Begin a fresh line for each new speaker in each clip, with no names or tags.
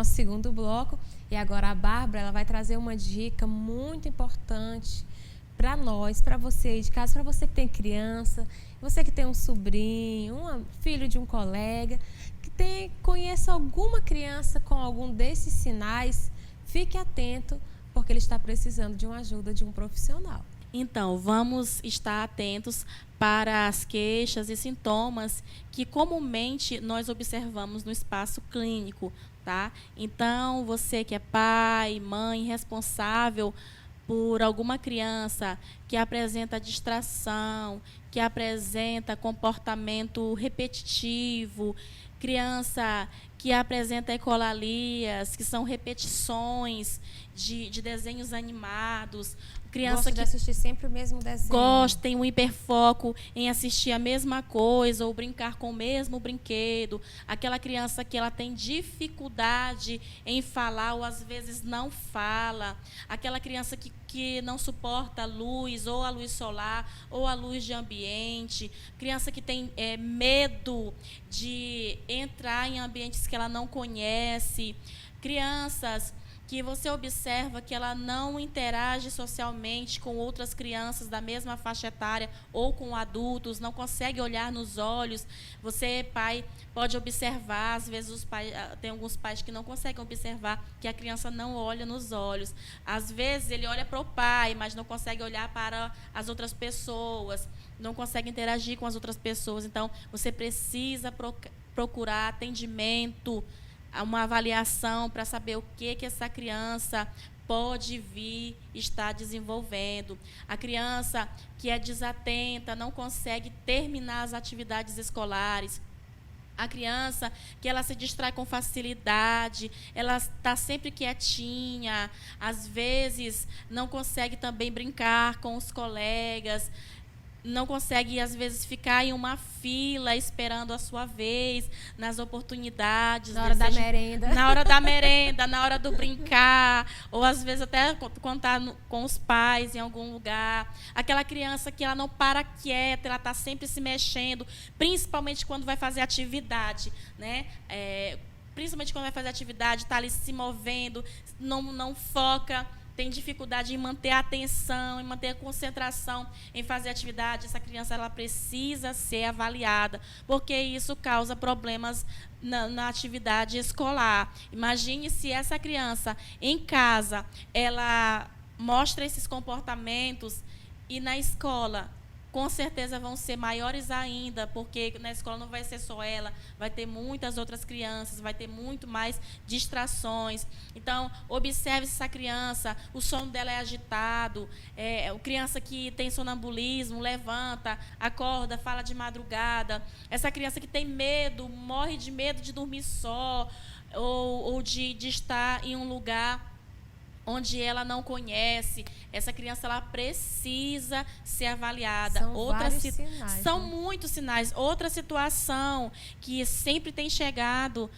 nosso segundo bloco. E agora a Bárbara ela vai trazer uma dica muito importante para nós, para você aí de casa, para você que tem criança, você que tem um sobrinho, filho de um colega, que conheça alguma criança com algum desses sinais. Fique atento, porque ele está precisando de uma ajuda de um profissional.
Então, vamos estar atentos para as queixas e sintomas que comumente nós observamos no espaço clínico, tá? Então, você que é pai, mãe, responsável por alguma criança que apresenta distração, que apresenta comportamento repetitivo, criança que apresenta ecolalias, que são repetições de desenhos animados, criança
gosta de assistir sempre o mesmo desenho.
Gosta, tem um hiperfoco em assistir a mesma coisa ou brincar com o mesmo brinquedo. Aquela criança que ela tem dificuldade em falar ou às vezes não fala. Aquela criança que não suporta a luz, ou a luz solar, ou a luz de ambiente. Criança que tem medo de entrar em ambientes que ela não conhece. Crianças que você observa que ela não interage socialmente com outras crianças da mesma faixa etária ou com adultos, não consegue olhar nos olhos. Você, pai, pode observar, às vezes tem alguns pais que não conseguem observar que a criança não olha nos olhos. Às vezes ele olha para o pai, mas não consegue olhar para as outras pessoas, não consegue interagir com as outras pessoas. Então, você precisa procurar atendimento, uma avaliação para saber o que essa criança pode vir estar desenvolvendo. A criança que é desatenta, não consegue terminar as atividades escolares. A criança que ela se distrai com facilidade, ela está sempre quietinha, às vezes não consegue também brincar com os colegas, não consegue, às vezes, ficar em uma fila esperando a sua vez, nas oportunidades.
Na hora da merenda.
Na hora da merenda, na hora do brincar, ou às vezes até quando está com os pais em algum lugar. Aquela criança que ela não para quieta, ela está sempre se mexendo, principalmente quando vai fazer atividade, né? Principalmente quando vai fazer atividade, está ali se movendo, não foca, tem dificuldade em manter a atenção, em manter a concentração em fazer atividade. Essa criança ela precisa ser avaliada, porque isso causa problemas na atividade escolar. Imagine se essa criança, em casa, ela mostra esses comportamentos e na escola, com certeza vão ser maiores ainda, porque na escola não vai ser só ela, vai ter muitas outras crianças, vai ter muito mais distrações. Então, observe se essa criança, o sono dela é agitado, criança que tem sonambulismo, levanta, acorda, fala de madrugada. Essa criança que tem medo, morre de medo de dormir só, ou de estar em um lugar onde ela não conhece. Essa criança ela precisa ser avaliada. São muitos sinais. Outra situação que sempre tem chegado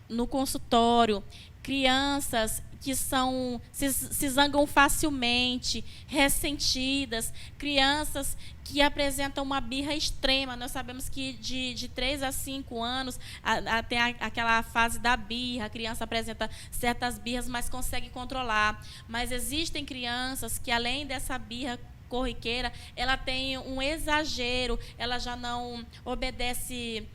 no consultório, crianças que se zangam facilmente, ressentidas, crianças que apresentam uma birra extrema. Nós sabemos que de 3 a 5 anos tem aquela fase da birra, a criança apresenta certas birras, mas consegue controlar. Mas existem crianças que, além dessa birra corriqueira, ela tem um exagero, ela já não obedece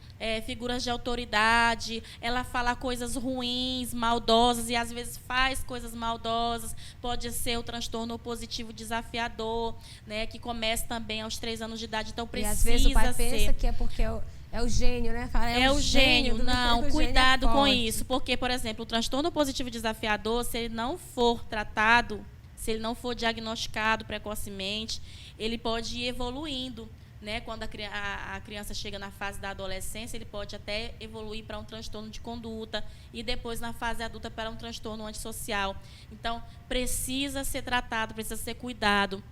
figuras de autoridade, ela fala coisas ruins, maldosas, e às vezes faz coisas maldosas. Pode ser o transtorno opositivo desafiador, né, que começa também aos 3 anos de idade. Então, precisa ser.
E às vezes o pai pensa que é porque é o gênio, né? Fala,
é o gênio. Não, cuidado com
isso.
isso. Porque, por exemplo, o transtorno opositivo desafiador, se ele não for tratado, se ele não for diagnosticado precocemente, ele pode ir evoluindo, né? Quando a criança chega na fase da adolescência, ele pode até evoluir para um transtorno de conduta e depois, na fase adulta, para um transtorno antissocial. Então, precisa ser tratado, precisa ser cuidado.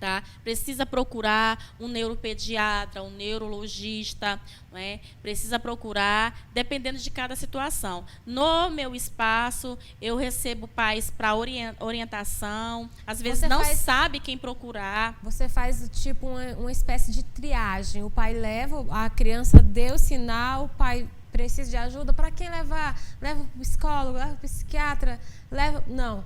Tá? Precisa procurar um neuropediatra, um neurologista, né? Precisa procurar, dependendo de cada situação. No meu espaço, eu recebo pais para orientação, às vezes sabe quem procurar.
Você faz tipo uma espécie de triagem. O pai leva, a criança deu sinal, o pai precisa de ajuda, para quem levar? Leva para o psicólogo, leva para o psiquiatra, leva... Não.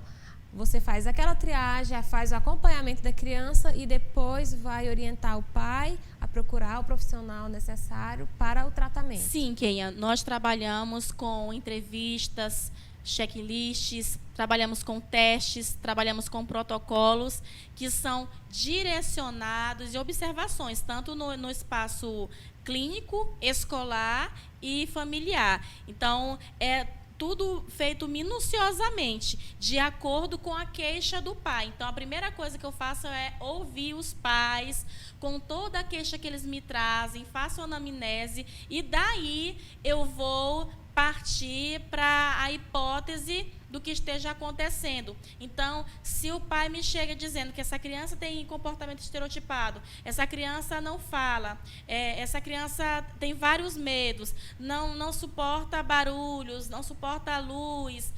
Você faz aquela triagem, faz o acompanhamento da criança e depois vai orientar o pai a procurar o profissional necessário para o tratamento.
Sim, Kenia, nós trabalhamos com entrevistas, checklists, trabalhamos com testes, trabalhamos com protocolos que são direcionados e observações, tanto no espaço clínico, escolar e familiar. Então, é tudo feito minuciosamente, de acordo com a queixa do pai. Então, a primeira coisa que eu faço é ouvir os pais, com toda a queixa que eles me trazem, faço a anamnese, e daí eu vou partir para a hipótese do que esteja acontecendo. Então, se o pai me chega dizendo que essa criança tem comportamento estereotipado, essa criança não fala, essa criança tem vários medos, não suporta barulhos, não suporta a luz,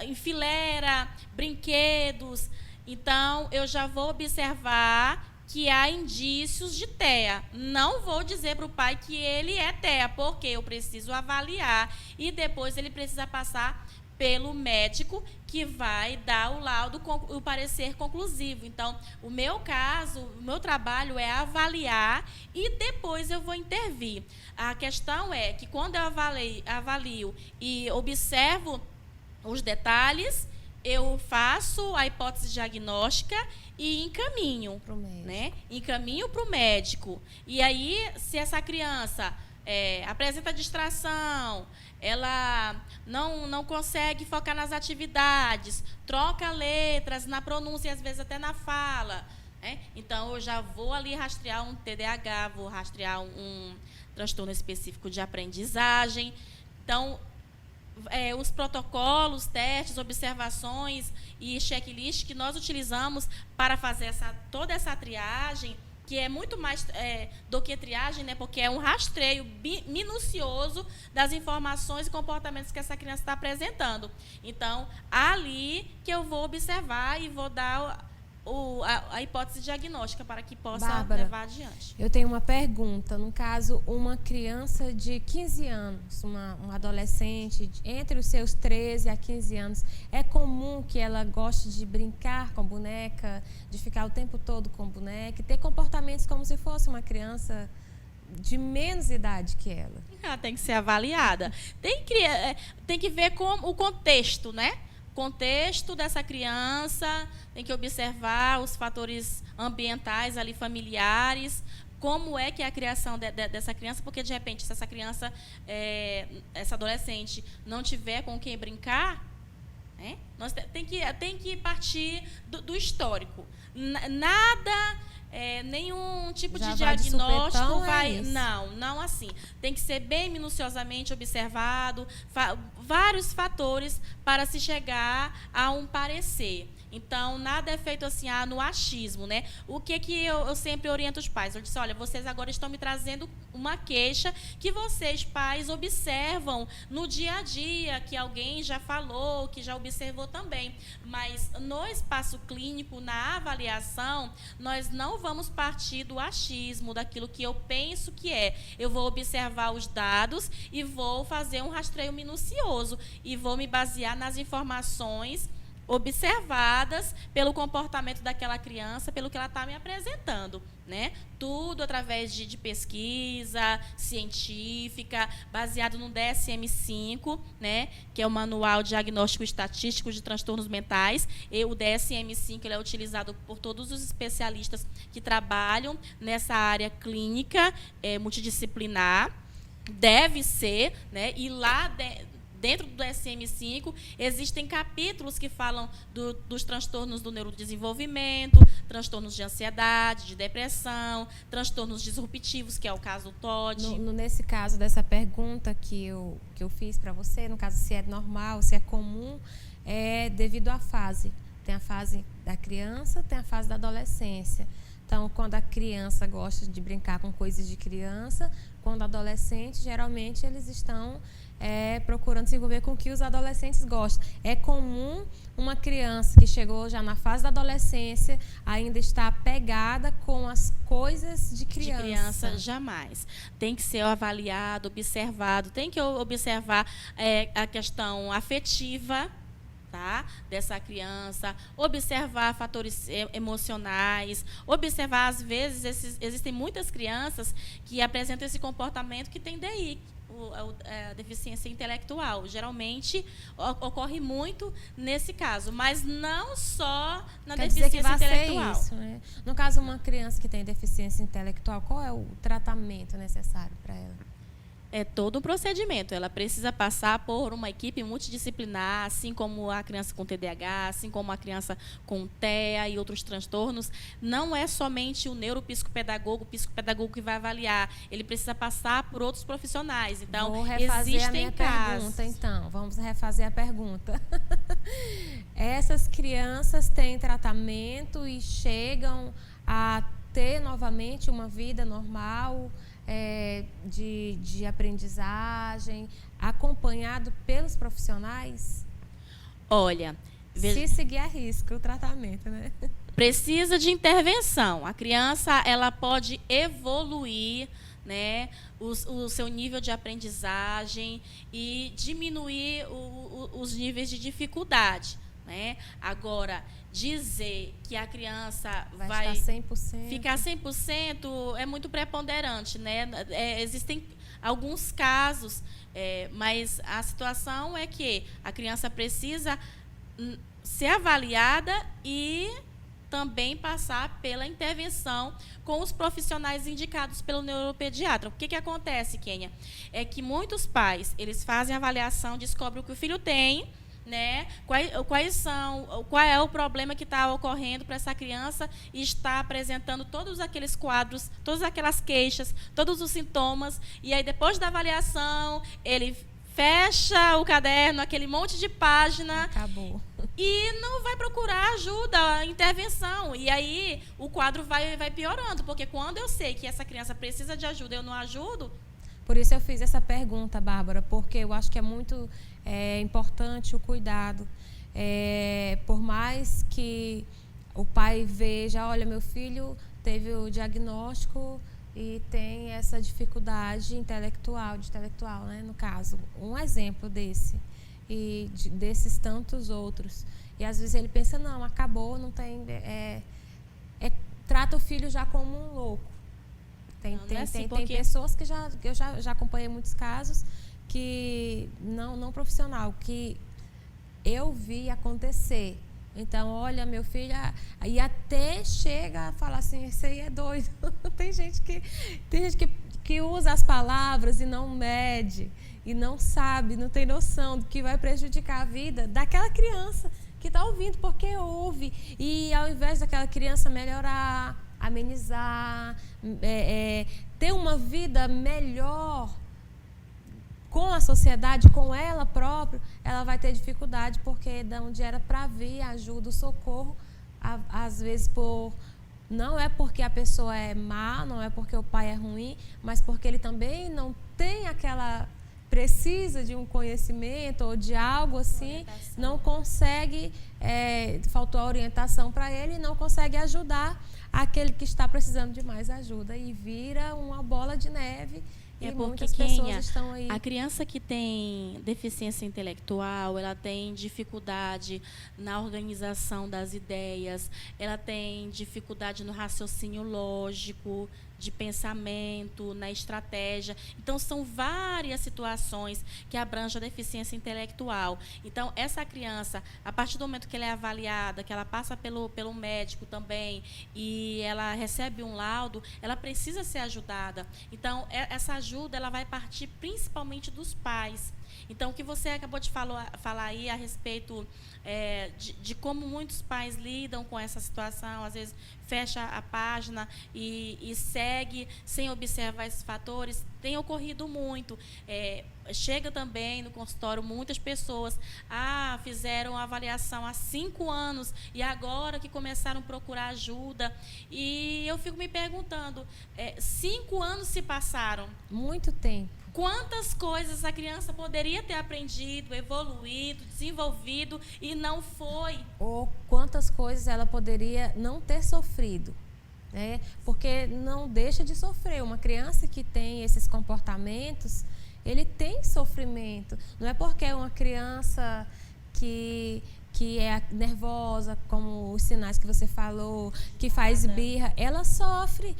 enfileira, brinquedos, então eu já vou observar que há indícios de TEA. Não vou dizer para o pai que ele é TEA, porque eu preciso avaliar e depois ele precisa passar pelo médico que vai dar o laudo, o parecer conclusivo. Então, o meu caso, o meu trabalho é avaliar e depois eu vou intervir. A questão é que quando eu avalio e observo os detalhes, eu faço a hipótese diagnóstica e encaminho para o médico. Né? Encaminho para o médico. E aí, se essa criança apresenta distração, ela não consegue focar nas atividades, troca letras na pronúncia e às vezes até na fala, né? Então, eu já vou ali rastrear um TDAH, vou rastrear um transtorno específico de aprendizagem. Então, os protocolos, testes, observações e checklist que nós utilizamos para fazer toda essa triagem, que é muito mais do que triagem, né, porque é um rastreio minucioso das informações e comportamentos que essa criança está apresentando. Então, ali que eu vou observar e vou dar a hipótese diagnóstica para que possa
Bárbara,
levar adiante.
Eu tenho uma pergunta. No caso, uma criança de 15 anos, uma adolescente, entre os seus 13 a 15 anos, é comum que ela goste de brincar com boneca, de ficar o tempo todo com boneca, e ter comportamentos como se fosse uma criança de menos idade que ela?
Ela tem que ser avaliada. Tem que ver com o contexto, né? Contexto dessa criança, tem que observar os fatores ambientais ali, familiares, como é que é a criação dessa criança, porque, de repente, se essa criança, essa adolescente, não tiver com quem brincar, né, nós tem que partir do histórico. Nada... nenhum tipo de diagnóstico vai... Não assim. Tem que ser bem minuciosamente observado, vários fatores para se chegar a um parecer. Então, nada é feito assim, no achismo, né? O que eu sempre oriento os pais? Eu disse, olha, vocês agora estão me trazendo uma queixa que vocês, pais, observam no dia a dia, que alguém já falou, que já observou também. Mas, no espaço clínico, na avaliação, nós não vamos partir do achismo, daquilo que eu penso que é. Eu vou observar os dados e vou fazer um rastreio minucioso e vou me basear nas informações observadas pelo comportamento daquela criança, pelo que ela está me apresentando, né? Tudo através de pesquisa científica, baseado no DSM-5, né? Que é o Manual Diagnóstico Estatístico de Transtornos Mentais. E o DSM-5 ele é utilizado por todos os especialistas que trabalham nessa área clínica multidisciplinar. Deve ser, né? E lá dentro do DSM-5, existem capítulos que falam dos transtornos do neurodesenvolvimento, transtornos de ansiedade, de depressão, transtornos disruptivos, que é o caso do TOD.
Nesse caso dessa pergunta que eu fiz para você, no caso se é normal, se é comum, é devido à fase. Tem a fase da criança, tem a fase da adolescência. Então, quando a criança gosta de brincar com coisas de criança, quando adolescente, geralmente eles estão procurando se envolver com o que os adolescentes gostam. É comum uma criança que chegou já na fase da adolescência ainda estar apegada com as coisas de criança.
De criança, jamais. Tem que ser avaliado, observado, tem que observar a questão afetiva, tá, dessa criança, observar fatores emocionais, observar, às vezes, existem muitas crianças que apresentam esse comportamento que tem DI, a deficiência intelectual. Geralmente, ocorre muito nesse caso, mas não só na deficiência intelectual.
Isso, né? No caso, uma criança que tem deficiência intelectual, qual é o tratamento necessário para ela?
É todo um procedimento. Ela precisa passar por uma equipe multidisciplinar, assim como a criança com TDAH, assim como a criança com TEA e outros transtornos. Não é somente o neuropsicopedagogo, o psicopedagogo que vai avaliar. Ele precisa passar por outros profissionais. Então,
vou refazer
existem
a minha
casos.
pergunta, então. Vamos refazer a pergunta. Essas crianças têm tratamento e chegam a ter novamente uma vida normal, de aprendizagem, acompanhado pelos profissionais?
Olha,
se seguir a risco o tratamento, né?
Precisa de intervenção. A criança, ela pode evoluir, né, o seu nível de aprendizagem e diminuir os níveis de dificuldade, né? Agora, dizer que a criança vai ficar 100% é muito preponderante, né? Existem alguns casos, mas a situação é que a criança precisa ser avaliada e também passar pela intervenção com os profissionais indicados pelo neuropediatra. O que acontece, Kênia? É que muitos pais, eles fazem a avaliação, descobrem o que o filho tem, né? Qual é o problema que está ocorrendo para essa criança e está apresentando todos aqueles quadros, todas aquelas queixas, todos os sintomas, e aí depois da avaliação ele fecha o caderno, aquele monte de página,
acabou,
e não vai procurar ajuda, intervenção, e aí o quadro vai piorando, porque quando eu sei que essa criança precisa de ajuda, eu não ajudo.
Por isso eu fiz essa pergunta, Bárbara, porque eu acho que é muito importante o cuidado. Por mais que o pai veja, olha, meu filho teve o diagnóstico e tem essa dificuldade intelectual, né, no caso. Um exemplo desse, e desses tantos outros. E às vezes ele pensa, não, acabou, não tem... trata o filho já como um louco. Tem pessoas que eu já acompanhei muitos casos que não profissional, que eu vi acontecer. Então, olha, meu filho, e até chega a falar assim, esse aí é doido. Tem gente que usa as palavras e não mede, e não sabe, não tem noção do que vai prejudicar a vida daquela criança que está ouvindo, porque ouve. E ao invés daquela criança melhorar, amenizar, ter uma vida melhor com a sociedade, com ela própria, ela vai ter dificuldade, porque de onde era para vir ajuda, o socorro, às vezes não é porque a pessoa é má, não é porque o pai é ruim, mas porque ele também não tem precisa de um conhecimento ou de algo assim, não consegue, faltou a orientação para ele, e não consegue ajudar aquele que está precisando de mais ajuda, e vira uma bola de neve. E muitas pessoas estão aí.
A criança que tem deficiência intelectual, ela tem dificuldade na organização das ideias, ela tem dificuldade no raciocínio lógico, de pensamento, na estratégia. Então, são várias situações que abrangem a deficiência intelectual. Então, essa criança, a partir do momento que ela é avaliada, que ela passa pelo médico também, e ela recebe um laudo, ela precisa ser ajudada. Então, essa ajuda ela vai partir principalmente dos pais. Então, o que você acabou de falar aí a respeito de como muitos pais lidam com essa situação, às vezes fecha a página e segue sem observar esses fatores, tem ocorrido muito. chega também no consultório muitas pessoas, fizeram a avaliação há 5 anos e agora que começaram a procurar ajuda. E eu fico me perguntando, 5 anos se passaram.
Muito tempo.
Quantas coisas a criança poderia ter aprendido, evoluído, desenvolvido e não foi?
Ou quantas coisas ela poderia não ter sofrido, né? Porque não deixa de sofrer. Uma criança que tem esses comportamentos, ele tem sofrimento. Não é porque é uma criança que é nervosa, como os sinais que você falou, que faz birra, ela sofre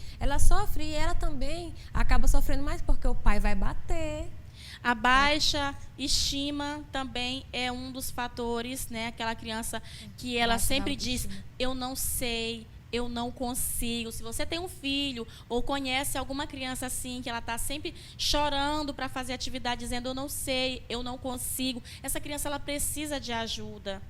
e ela também acaba sofrendo mais porque o pai vai bater.
A baixa estima também é um dos fatores, né? Aquela criança que ela sempre diz, eu não sei, eu não consigo. Se você tem um filho ou conhece alguma criança assim, que ela está sempre chorando para fazer atividade, dizendo eu não sei, eu não consigo, essa criança ela precisa de ajuda.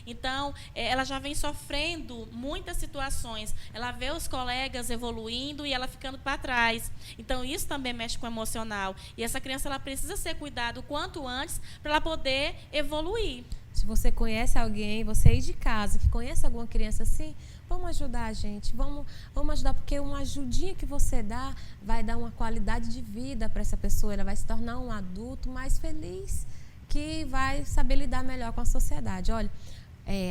Então, ela já vem sofrendo muitas situações. Ela vê os colegas evoluindo e ela ficando para trás. Então, isso também mexe com o emocional. E essa criança ela precisa ser cuidada o quanto antes para ela poder evoluir.
Se você conhece alguém, você aí de casa, que conhece alguma criança assim, vamos ajudar a gente. Vamos ajudar, porque uma ajudinha que você dá vai dar uma qualidade de vida para essa pessoa. Ela vai se tornar um adulto mais feliz, que vai saber lidar melhor com a sociedade. Olha,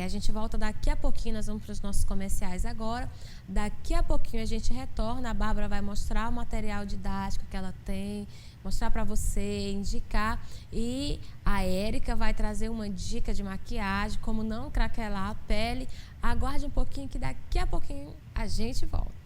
a gente volta daqui a pouquinho, nós vamos para os nossos comerciais agora. Daqui a pouquinho a gente retorna, a Bárbara vai mostrar o material didático que ela tem, mostrar para você, indicar. E a Érica vai trazer uma dica de maquiagem, como não craquelar a pele. Aguarde um pouquinho que daqui a pouquinho a gente volta.